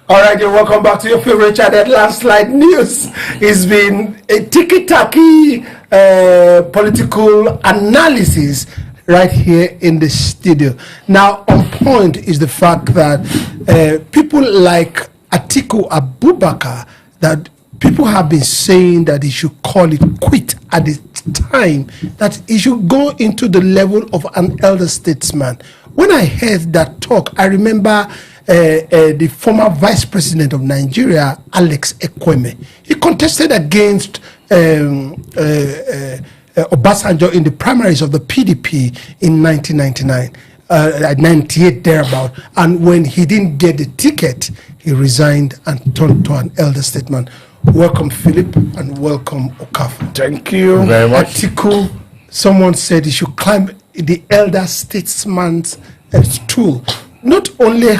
All right, you're welcome back to your favorite channel, Landslide News. It's been a ticky-tacky political analysis right here in the studio. Now, on point is the fact that people like Atiku Abubakar, that people have been saying that he should call it quit at the time, that he should go into the level of an elder statesman. When I heard that talk, I remember the former Vice President of Nigeria, Alex Ekweme. He contested against Obasanjo in the primaries of the PDP in 1999, 98 thereabout. And when he didn't get the ticket, he resigned and turned to an elder statesman. Welcome, Philip, and welcome, Okafor. Thank you very much. Atiku, someone said he should climb the elder statesman's stool. Not only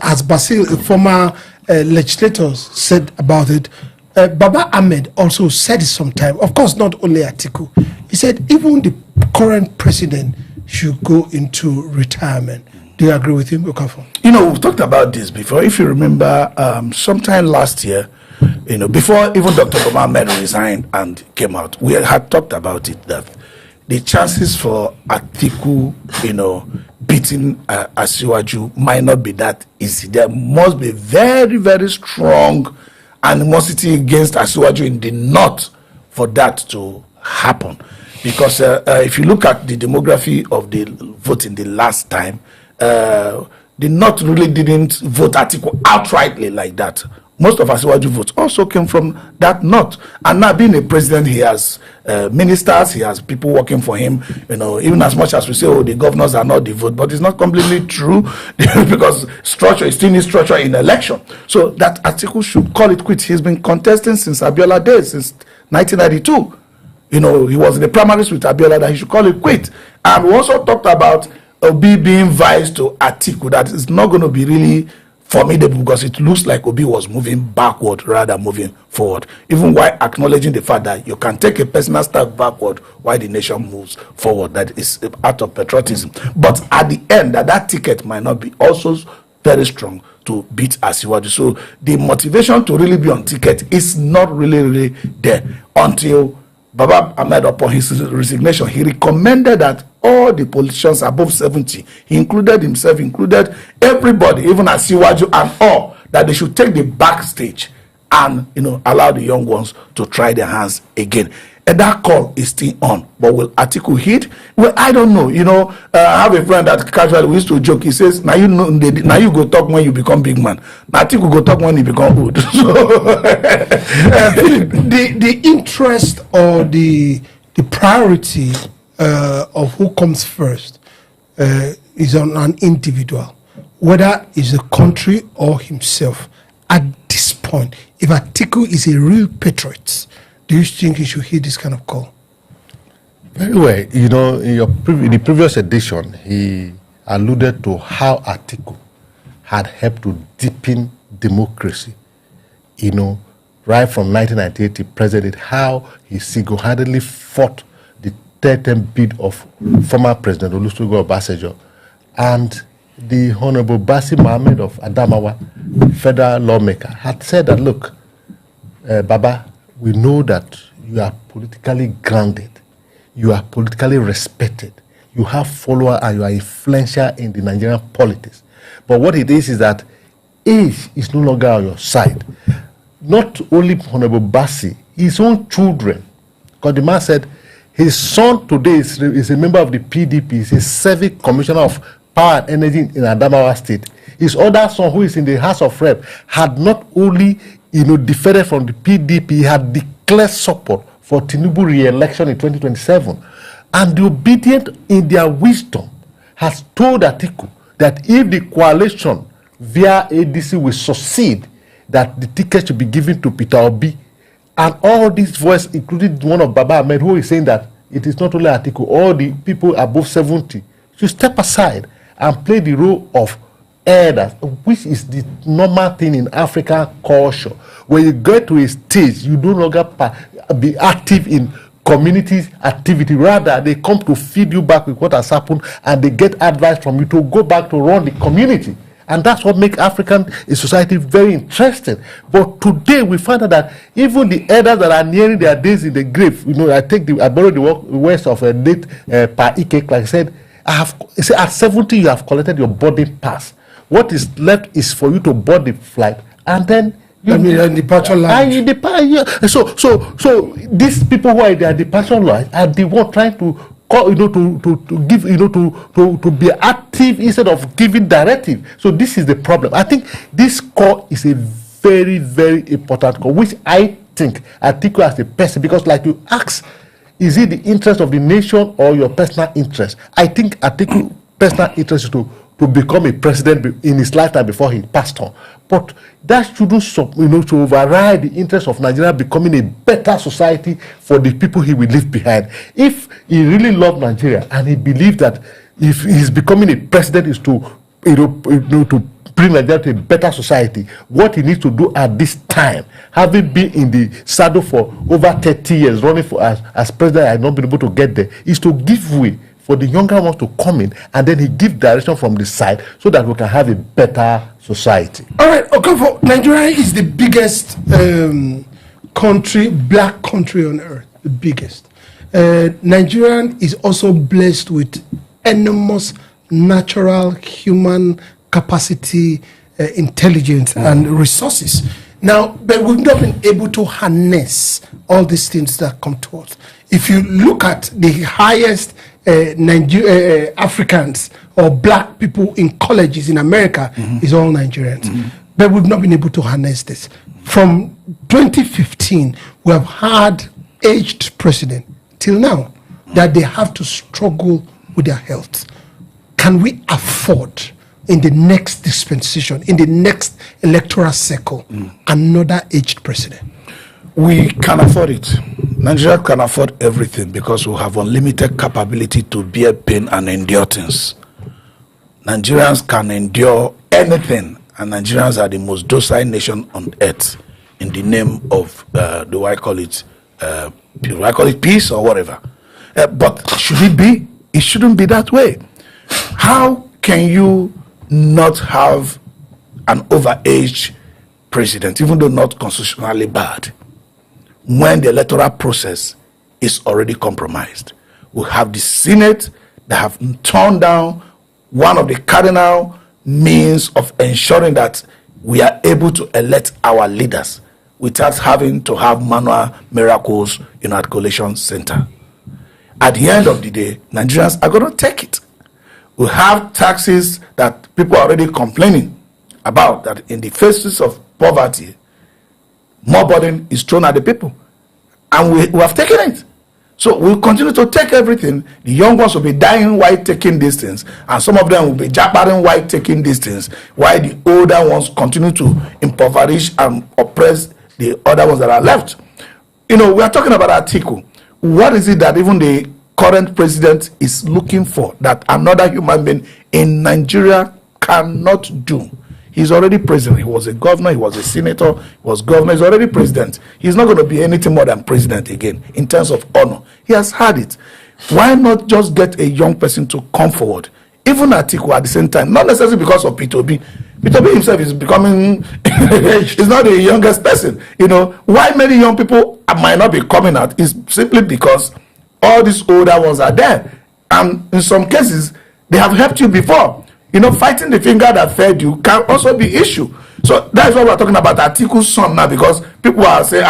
as Basil, a former legislator, said about it, Baba Ahmed also said it sometime. Of course, not only Atiku. He said even the current president should go into retirement. Do you agree with him, Okafor? You know, we've talked about this before. If you remember, sometime last year, you know, before even Dr. Baba Ahmed resigned and came out, we had talked about it, that the chances for Atiku, you know, beating Asiwaju might not be that easy. There must be very, very strong animosity against Asiwaju in the north for that to happen. Because if you look at the demography of the voting the last time, the north really didn't vote Atiku outrightly like that. Most of Asiwaju votes also came from that north. And now being a president, he has ministers, he has people working for him. You know, even as much as we say, oh, the governors are not the vote, but it's not completely true because structure is still needs structure in election. So that Atiku should call it quits. He's been contesting since Abiola days, since 1992. You know, he was in the primaries with Abiola, that he should call it quit. And we also talked about Obi being vice to Atiku, that is not going to be really formidable because it looks like Obi was moving backward rather than moving forward, even while acknowledging the fact that you can take a personal step backward while the nation moves forward. That is out of patriotism. But at the end, that ticket might not be also very strong to beat Asiwaju. So the motivation to really be on ticket is not really there until Baba Ahmed, upon his resignation, he recommended that all the politicians above 70, he included himself, included everybody, even Asiwaju and all, that they should take the backstage and, you know, allow the young ones to try their hands again. And that call is still on. But will Atiku hit? Well, I don't know. You know, I have a friend that casually we used to joke. He says, now you know, now you go talk when you become big man. Now Atiku go talk when you become old. The interest or the priority of who comes first is on an individual, whether it's the country or himself. At this point, if Atiku is a real patriot, do you think he should hear this kind of call? Very well. You know, in the previous edition, he alluded to how Atiku had helped to deepen democracy. You know, right from 1998 to present, how he single-handedly fought the third-term bid of former President Olusegun Obasanjo and the Honorable Basil Mohammed of Adamawa, federal lawmaker, had said that, look, Baba, we know that you are politically grounded, you are politically respected, you have followers and you are influential in the Nigerian politics. But what it is that age is no longer on your side. Not only Honorable Basil, his own children, because the man said his son today is a member of the PDP, he's a serving commissioner of power and energy in Adamawa State. His other son, who is in the House of Rep, had not only, you know, defected from the PDP, he had declared support for Tinubu re-election in 2027. And the Obidient, in their wisdom, has told Atiku that if the coalition via ADC will succeed, that the ticket should be given to Peter Obi. And all these voices, including one of Baba Ahmed, who is saying that it is not only Atiku, all the people above 70 should step aside and play the role of elders, which is the normal thing in African culture. When you get to a stage, you no longer be active in community activity. Rather, they come to feed you back with what has happened, and they get advice from you to go back to run the community. and that's what makes African society very interesting. But today we find out that even the elders that are nearing their days in the grave, I borrowed the words of a late Pa Ike, like I said, at 70 you have collected your boarding pass. What is left is for you to board the flight, and then departure lounge. So these people who are in their departure lounge are the one trying to give, to be active instead of giving directive. So this is the problem. I think this call is a very, very important call, which I think Atiku as a person, because like you ask, is it the interest of the nation or your personal interest? I think Atiku personal interest is to become a president in his lifetime before he passed on. But that shouldn't to override the interest of Nigeria becoming a better society for the people he will leave behind. If he really loved Nigeria and he believed that if he's becoming a president is to to bring Nigeria to a better society, what he needs to do at this time, having been in the saddle for over 30 years, running for as president, I have not been able to get there, is to give way for the younger ones to come in, and then he give direction from the side so that we can have a better society. All right, okay. Nigeria is the biggest black country on earth, the biggest. Nigerian is also blessed with enormous natural human capacity, intelligence, and resources. Now, but we've not been able to harness all these things that come to us. If you look at the highest Africans or black people in colleges in America, is all Nigerians. But we've not been able to harness this. From 2015, we have had aged president till now that they have to struggle with their health. Can we afford, in the next dispensation, in the next electoral cycle, another aged president? We can afford it. Nigeria can afford everything because we have unlimited capability to bear pain and endure things. Nigerians can endure anything, and Nigerians are the most docile nation on earth in the name of, do I call it peace or whatever? But should it be? It shouldn't be that way. How can you not have an overaged president, even though not constitutionally bad, when the electoral process is already compromised? We have the Senate that have turned down one of the cardinal means of ensuring that we are able to elect our leaders without having to have manual miracles in our collation center. At the end of the day, Nigerians are going to take it. We have taxes that people are already complaining about, that in the faces of poverty, more burden is thrown at the people. And we have taken it. So we'll continue to take everything. The young ones will be dying while taking these things, and some of them will be jabbering while taking these things, while the older ones continue to impoverish and oppress the other ones that are left. We are talking about Atiku. What is it that even the current president is looking for that another human being in Nigeria cannot do? He's already president. He was a governor, he was a senator, he was governor, he's already president. He's not going to be anything more than president again in terms of honor. He has had it. Why not just get a young person to come forward? Even Atiku at the same time, not necessarily because of P2B. P2B himself is becoming, he's not the youngest person. Why many young people might not be coming out is simply because all these older ones are there. And in some cases, they have helped you before. Fighting the finger that fed you can also be issue. So that's why we're talking about Atiku's son now, because people are saying,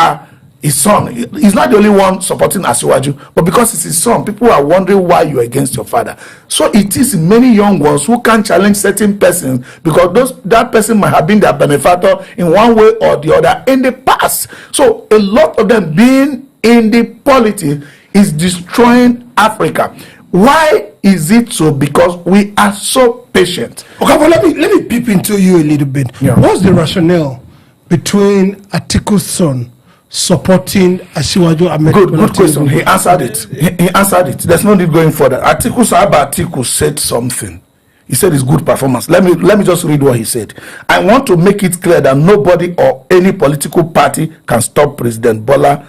his son. He's not the only one supporting Asiwaju, but because it's his son, people are wondering why you're against your father. So it is many young ones who can challenge certain persons because that person might have been their benefactor in one way or the other in the past. So a lot of them being in the politics is destroying Africa. Why is it so? Because we are so patient. Okay, but let me peep into you a little bit. Yeah. What's the rationale between Atiku's son supporting Asiwaju Ahmed? Good question. He answered it. He answered it. There's no need going further. Atiku said something. He said it's good performance. Let me just read what he said. I want to make it clear that nobody or any political party can stop President Bola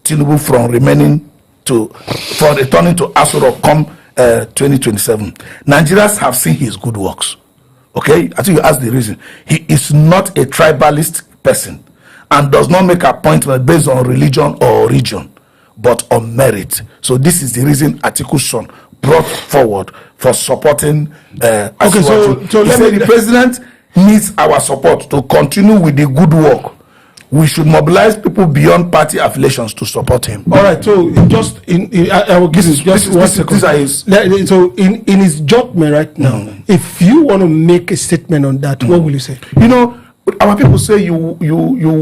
Tinubu from returning to Asura come 2027. Nigerians have seen his good works. Okay, I think you asked the reason. He is not a tribalist person and does not make appointment based on religion or region, but on merit. So this is the reason Atiku's son brought forward for supporting Okay, so he said the president needs our support to continue with the good work. We should mobilize people beyond party affiliations to support him. All right, so just I will give you just one second. So in his judgment right now, if you want to make a statement on that, what will you say? You know, our people say you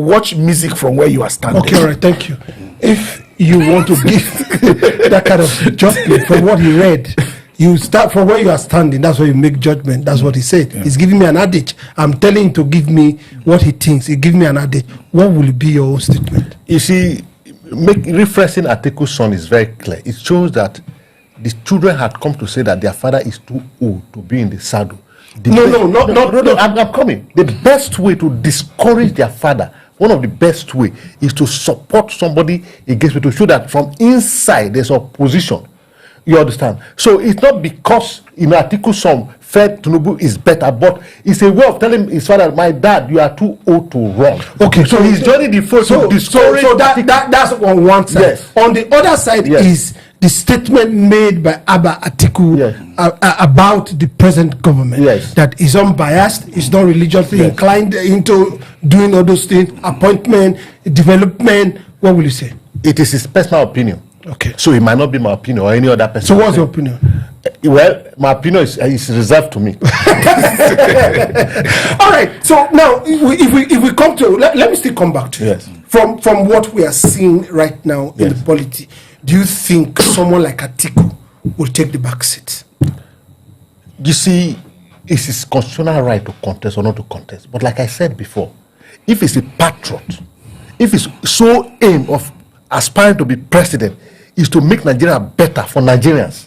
watch music from where you are standing. Okay, all right, thank you. If you want to give that kind of judgment from what he read, you start from where you are standing. That's where you make judgment. That's what he said. He's giving me an adage. I'm telling him to give me what he thinks. He give me an adage. What will be your own statement? You see, referencing Atiku's son is very clear. It shows that the children had come to say that their father is too old to be in the saddle. No, I'm coming. The best way to discourage their father, one of the best way, is to support somebody against me, to show that from inside there's opposition. You understand? So it's not because Atiku's son felt Tinubu is better, but it's a way of telling his father, my dad, you are too old to run. Okay, so he's joining the force to discourage. So that's on one side. Yes. On the other side is the statement made by Abba Atiku about the present government, that is unbiased, is not religiously inclined into doing all those things, appointment, development. What will you say? It is his personal opinion. Okay. So it might not be my opinion or any other person. So what's your opinion? Well, my opinion is reserved to me. All right. So now, if we come to let me still come back to you. From what we are seeing right now in the polity, do you think someone like Atiku will take the back seat? You see, it's his constitutional right to contest or not to contest. But like I said before, if he's a patriot, if his sole aim of aspiring to be president is to make Nigeria better for Nigerians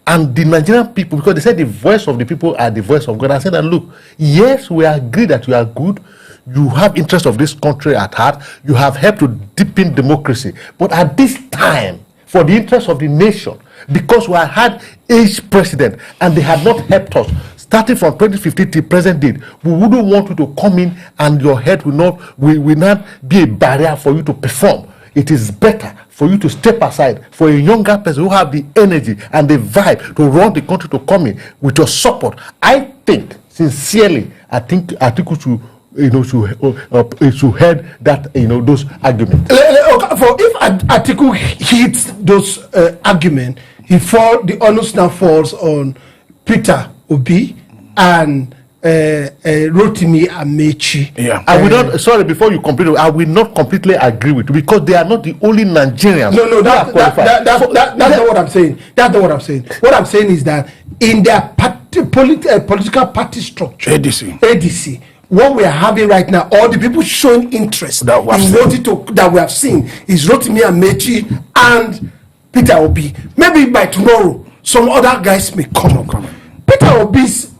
and the Nigerian people, because they said the voice of the people are the voice of God. I said that, look, yes, we agree that you are good, you have interest of this country at heart, you have helped to deepen democracy, but at this time, for the interest of the nation, because we had aged president and they had not helped us, starting from 2015 till present date, we wouldn't want you to come in and your head will not be a barrier for you to perform. It is better for you to step aside for a younger person who have the energy and the vibe to run the country, to come in with your support. I think, sincerely, Atiku should head that, those arguments. For if Atiku hits those arguments, the onus now falls on Peter Obi and Rotimi Amechi. I will not. Sorry, before you complete, I will not completely agree with you because they are not the only Nigerians. No, that's not what I'm saying. That's not what I'm saying. What I'm saying is that in their political party structure, ADC, what we are having right now, all the people showing interest in voting that we have seen is Rotimi Amechi and Peter Obi. Maybe by tomorrow, some other guys may come. Peter Obi's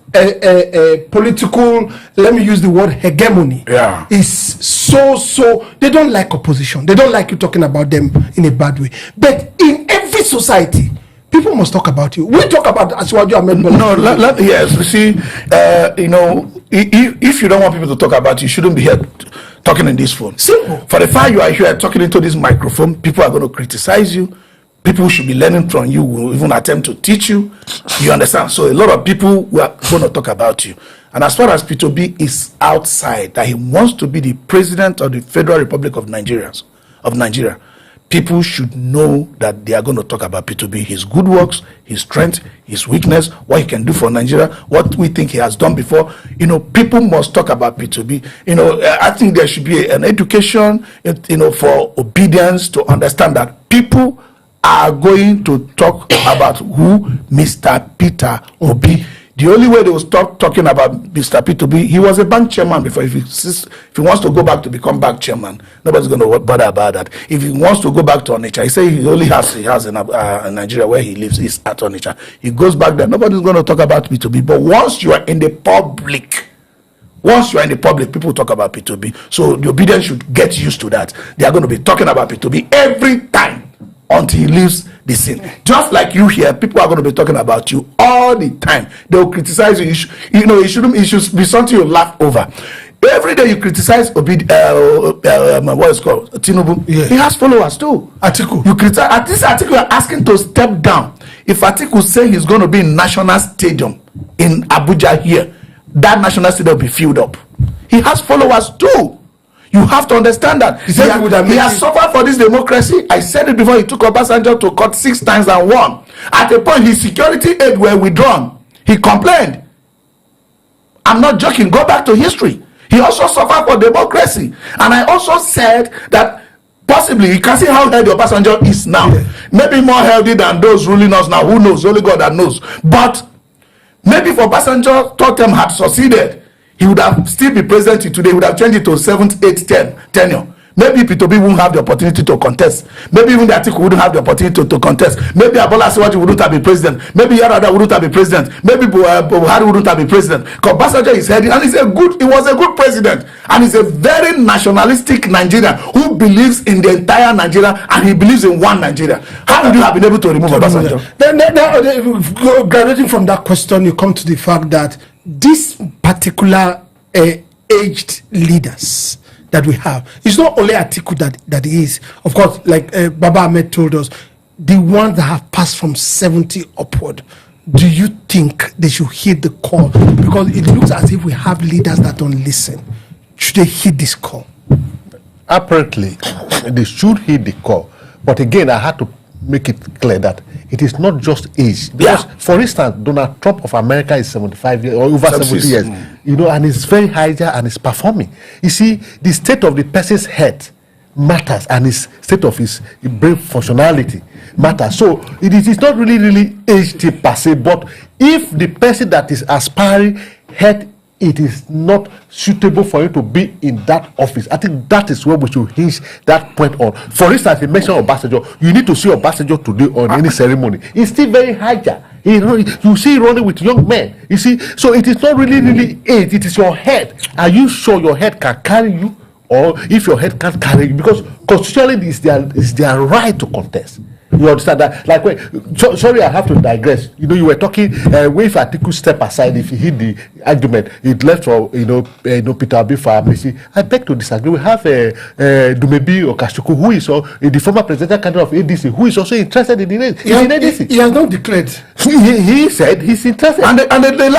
political, let me use the word hegemony, is so they don't like opposition. They don't like you talking about them in a bad way. But in every society, people must talk about you. We talk about Asiwaju Ahmed Bola. Yes, you see, if you don't want people to talk about you, you shouldn't be here talking in this phone. Simple. For the fact you are here talking into this microphone, people are going to criticize you. People should be learning from you, will even attempt to teach you. You understand? So a lot of people were going to talk about you. And as far as P2B is outside, that he wants to be the president of the Federal Republic of Nigeria, people should know that they are going to talk about P2B, his good works, his strength, his weakness, what he can do for Nigeria, what we think he has done before. People must talk about P2B. I think there should be an education, for obedience to understand that people are going to talk about who Mr. Peter Obi. The only way they will stop talking about Mr. Peter Obi, he was a bank chairman before. If he wants to go back to become bank chairman, nobody's going to bother about that. If he wants to go back to Onitsha, he say he only has in Nigeria where he lives is at Onitsha. He goes back there. Nobody's going to talk about P2B. But once you are in the public, people talk about P2B. So the Obidient should get used to that. They are going to be talking about P2B every time. until he leaves the scene. Just like you here, people are going to be talking about you all the time. They will criticize you. It should be something you laugh over. Every day you criticize what is called Tinubu. Yeah. He has followers too. Atiku. You criticize at this Atiku, you are asking to step down. If Atiku say he's going to be in National Stadium in Abuja here, that National Stadium will be filled up. He has followers too. You have to understand that. He has suffered for this democracy. I said it before. He took Obasanjo to court 6 times and won. At a point, his security aid were withdrawn. He complained. I'm not joking. Go back to history. He also suffered for democracy. And I also said that possibly you can see how healthy Obasanjo is now. Yeah. Maybe more healthy than those ruling us now. Who knows? Only God that knows. But maybe if Obasanjo thought him had succeeded, he would have still be president today. He would have changed it to 7th, 8th, 10th tenure. Maybe P2B wouldn't have the opportunity to contest. Maybe even the Atiku wouldn't have the opportunity to contest. Maybe Abola Asiwaju wouldn't have been president. Maybe Yar'Adua wouldn't have been president. Maybe Buhari wouldn't have been president. Because Obasanjo is heading, and he was a good president. And he's a very nationalistic Nigerian who believes in the entire Nigeria, and he believes in one Nigeria. How would you have been able to remove Obasanjo? Then, graduating from that question, you come to the fact that this particular aged leaders that we have, it's not only Atiku that is, of course, like Baba Ahmed told us, the ones that have passed from 70 upward. Do you think they should heed the call? Because it looks as if we have leaders that don't listen. Should they heed this call? Apparently, they should heed the call. But again, I had to make it clear that it is not just age. Because, for instance, Donald Trump of America is 75 years or over 70 years, and he's very high and is performing. You see, the state of the person's head matters, and his state of his brain functionality matters. So it is not really age per se, but if the person that is aspiring head, it is not suitable for you to be in that office. I think that is where we should hinge that point on. For instance, you mentioned Obasanjo. You need to see Obasanjo today on any ceremony. It's still very high. You see running with young men. You see, so it is not really age. It is your head. Are you sure your head can carry you, or if your head can't carry you? Because constitutionally, it's their right to contest. You understand that? Like, sorry, I have to digress. You were talking if Atiku step aside, if he hit the argument, it left for Peter Obi for amnesty. I beg to disagree. We have Dumebi Okashuku, who is the former presidential candidate of ADC, who is also interested in the ADC. He has not declared. He said he's interested. And the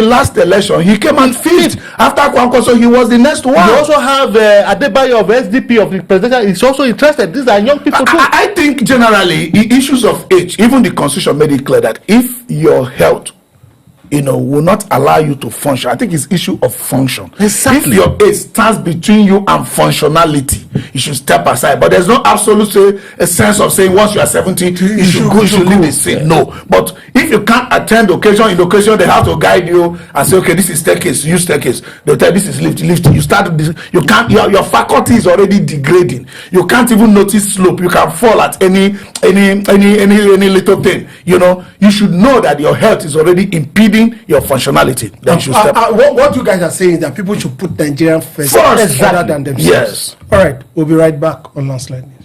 last election, he came and fifth after Kwankwaso. He was the next one. You also have Adebayo of SDP of the presidential. He's also interested. These are young people too. I think generally the issues of age, even the constitution made it clear that if your health will not allow you to function, I think it's issue of function. Exactly. If your age stands between you and functionality, you should step aside. But there's no absolute a sense of saying once you are 70 you should leave the scene. No. But if you can't attend occasion they have to guide you and say, okay, this is staircase, use staircase. They'll tell you this is lift. You start this, you can't, your faculty is already degrading. You can't even notice slope. You can fall at any little thing. You should know that your health is already impeding your functionality. Then you should step. What you guys are saying is that people should put Nigerian first rather than themselves. Yes. All right, we'll be right back on Landslide News.